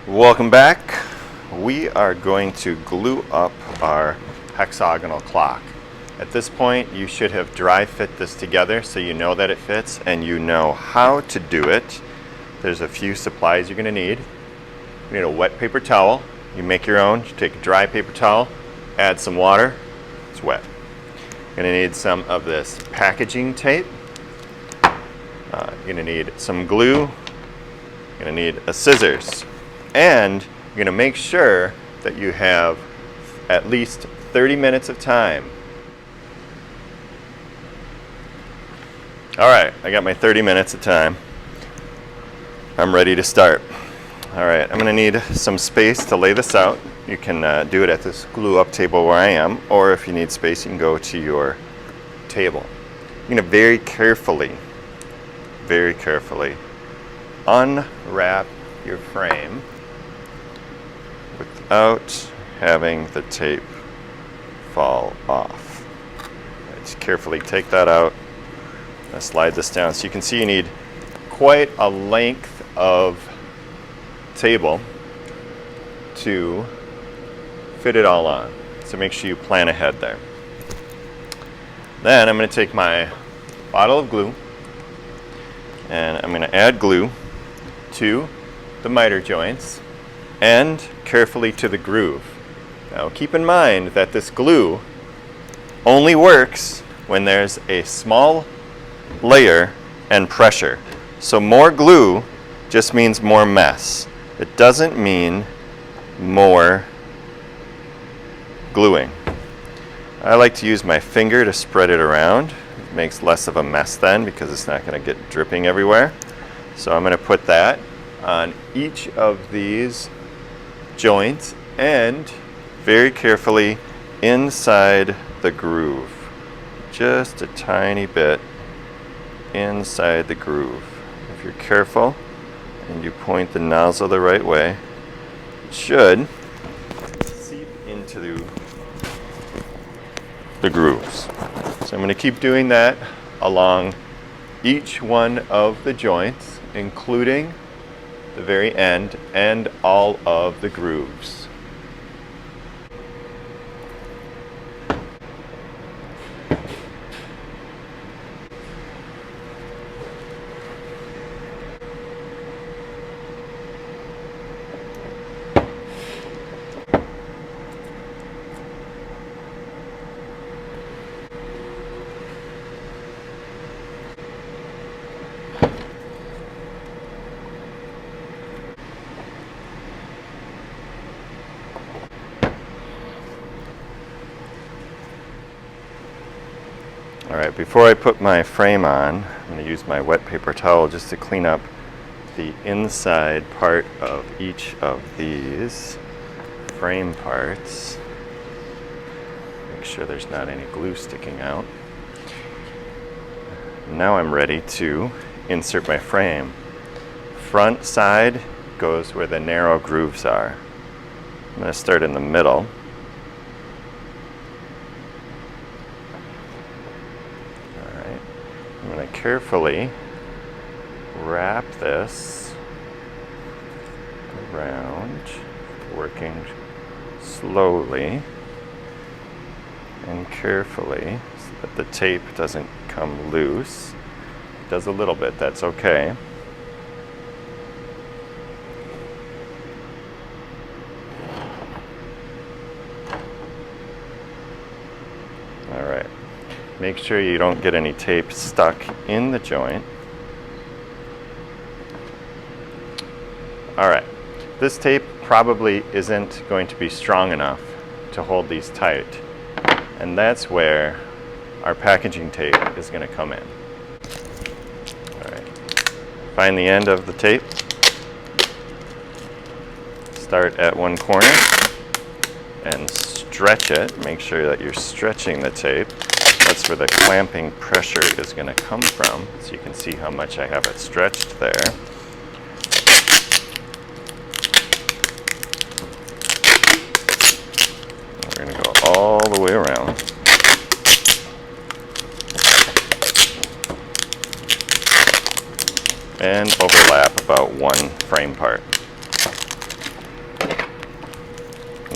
Welcome back. We are going to glue up our hexagonal clock. At this point, you should have dry fit this together so you know that it fits and you know how to do it. There's a few supplies you're going to need. You need a wet paper towel. You make your own. You take a dry paper towel, add some water. It's wet. You're going to need some of this packaging tape. You're going to need some glue. You're going to need a scissors. And you're going to make sure that you have at least 30 minutes of time. All right, I got my 30 minutes of time. I'm ready to start. All right, I'm going to need some space to lay this out. You can do it at this glue up table where I am, or if you need space, you can go to your table. You're going to very carefully unwrap your frame without having the tape fall off. Just carefully take that out. I'll slide this down. So you can see you need quite a length of table to fit it all on. So make sure you plan ahead there. Then I'm going to take my bottle of glue and I'm going to add glue to the miter joints and carefully to the groove. Now keep in mind that this glue only works when there's a small layer and pressure. So more glue just means more mess. It doesn't mean more gluing. I like to use my finger to spread it around. It makes less of a mess then because it's not going to get dripping everywhere. So I'm going to put that on each of these joints and very carefully inside the groove. Just a tiny bit inside the groove. If you're careful and you point the nozzle the right way, it should seep into the grooves. So I'm going to keep doing that along each one of the joints, including the very end and all of the grooves. All right, before I put my frame on, I'm going to use my wet paper towel just to clean up the inside part of each of these frame parts. Make sure there's not any glue sticking out. Now I'm ready to insert my frame. Front side goes where the narrow grooves are. I'm going to start in the middle. I'm going to carefully wrap this around, working slowly and carefully so that the tape doesn't come loose. It does a little bit, that's okay. All right. Make sure you don't get any tape stuck in the joint. All right, this tape probably isn't going to be strong enough to hold these tight, and that's where our packaging tape is going to come in. All right, find the end of the tape. Start at one corner and stretch it. Make sure that you're stretching the tape. That's where the clamping pressure is going to come from. So you can see how much I have it stretched there. We're going to go all the way around. And overlap about one frame part.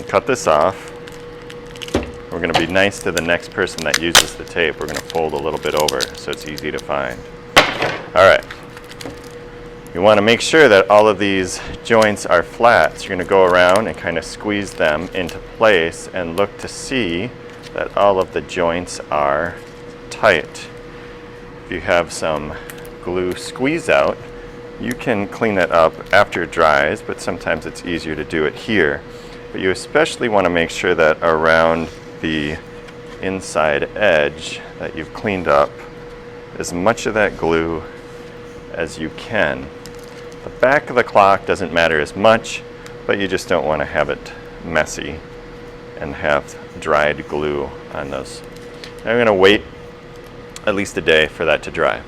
can cut this off. We're going to be nice to the next person that uses the tape. We're going to fold a little bit over so it's easy to find. All right. You want to make sure that all of these joints are flat. So you're going to go around and kind of squeeze them into place and look to see that all of the joints are tight. If you have some glue squeeze out, you can clean it up after it dries, but sometimes it's easier to do it here. But you especially want to make sure that around the inside edge that you've cleaned up as much of that glue as you can. The back of the clock doesn't matter as much, but you just don't want to have it messy and have dried glue on those. I'm going to wait at least a day for that to dry.